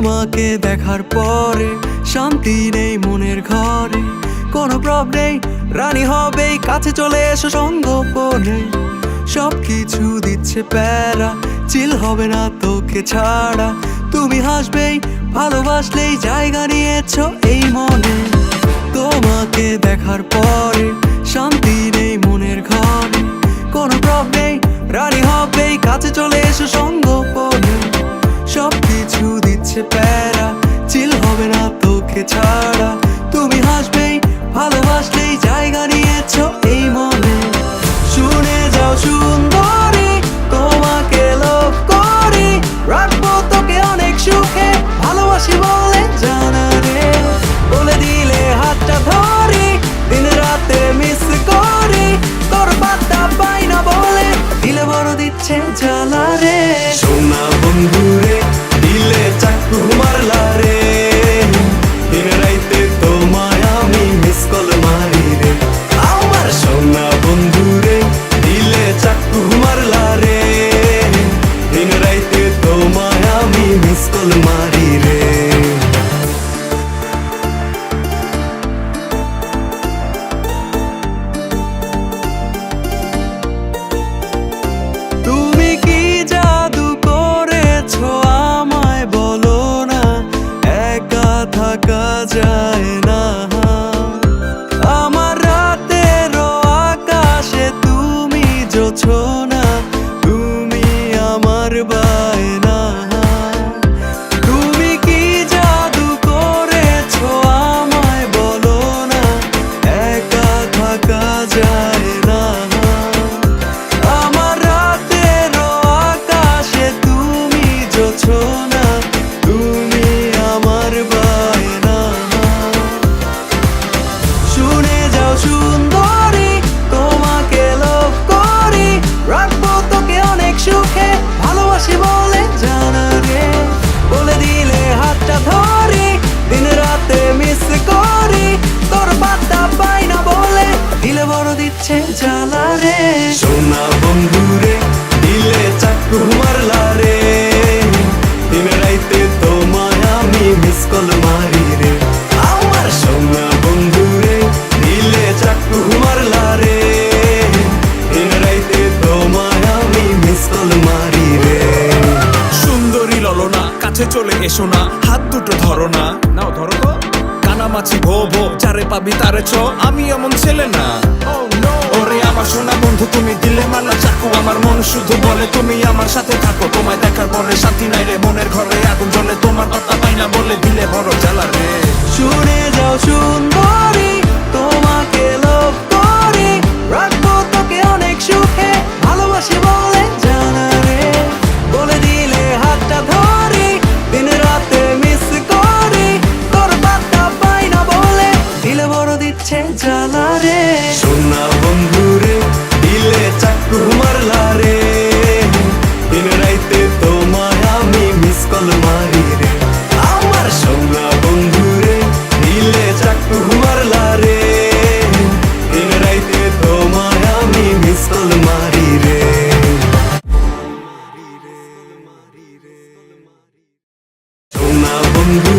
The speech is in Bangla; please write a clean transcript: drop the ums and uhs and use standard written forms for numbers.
তোমাকে দেখার পরে শান্তি নেই মনের ঘরে, কোনো প্রব নেই, রানী হবেই, কাছে চলে এসো সঙ্গোপনে। সবকিছু দিচ্ছে প্যারা, চিল হবে না তোকে ছাড়া। তুমি হাসবেই, ভালোবাসলেই, জায়গা নিয়েছো এই মনে। তোমাকে দেখার পরে শান্তি নেই মনের ঘরে, কোনো প্রব নেই, রানী হবেই, কাছে চলে এসো সঙ্গোপনে। সবকিছু দিচ্ছে প্যারা, চিল হবে না তোকে ছাড়া। তুমি হাসবেই, ভালোবাসলেই, জায়গা নিয়েছো এই মনে। শুনে যাও সুন্দরী, তোমাকে লাভ করি, রাখবো তোকে অনেক সুখে, ভালোবাসি বলে জানা রে। বলে দিলে হাতটা ধরি, দিন রাতে মিস করি, তোর পাত্তা পাই না বলে দিলে বড় দিচ্ছে জ্বালা রে। সোনা বন্ধু রে, দিলে চাকু মারলা রে, দিন রাইতে তোমায় আমি মিস কল মারি রে। আমার সোনা বন্ধু রে, দিলে চাকু মারলা রে, দিন রাইতে তোমায় আমি মিস কল মারি রে। তুমি কি জাদু করেছো আমায় বলো না, একা থাকা যায় না। আমার রাতেরও আকাশে তুমি জোছনা, তুমি আমার বায়না। তুমি কি জাদু করেছো আমায় বলো না, একা থাকা যায় না। আমার রাতেরও আকাশে তুমি জোছনা, তুমি আমার বায়না। শুনে যাও সুন্দরী, তোমাকে লাভ করি, রাখবো তোকে অনেক সুখে, ভালোবাসি বলে জানা রে। বলে দিলে হাতটা ধরি, দিন রাতে মিস করি, তোর পাত্তা পাই না বলে দিলে বড় দিচ্ছে জ্বালা রে। সোনা বন্ধু রে, দিলে চাকু মারলা রে, দিন রাইতে তোমায় আমি মিস কল মারি রে। আমার সোনা বন্ধু রে, দিলে চাকু মারলা রে, দিন রাইতে তোমায় আমি মিস কল মারি রে। সুন্দরী ললনা, কাছে চলে এসো না, হাত দুটো ধরো না, নাও ধরো তো। কানামাছি ভো ভো, যারে পাবি তারে ছ, আমি এমন ছেলে না। ওরে আমার সোনা বন্ধু, তুমি দিলে মালা চাকু, আমার মন শুধু বলে তুমি আমার সাথে থাকো। তোমায় দেখার পরে শান্তি নাই রে, মনের ঘরে আগুন জ্বলে, তোমার কথা পাই না বলে দিলে বড় জ্বালা রে। শুনে যাও সুন্দরী, তোমাকে লাভ করি, রাখবো তোকে অনেক সুখে, ভালোবাসি বলে জানা রে। বলে দিলে হাতটা ধরি, দিন রাতে মিস করি, তোর পাত্তা পাই না বলে দিলে বড় দিচ্ছে জ্বালা রে। সোনা বন্ধু রে, দিলে চাকু মারলা রে, দিন রাইতে তোমায় আমি মিস কল মারি রে। আমার সোনা বন্ধু রে, দিলে চাকু মারলা রে, দিন রাইতে তোমায় আমি মিস কল মারি রে। সোনা বন্ধু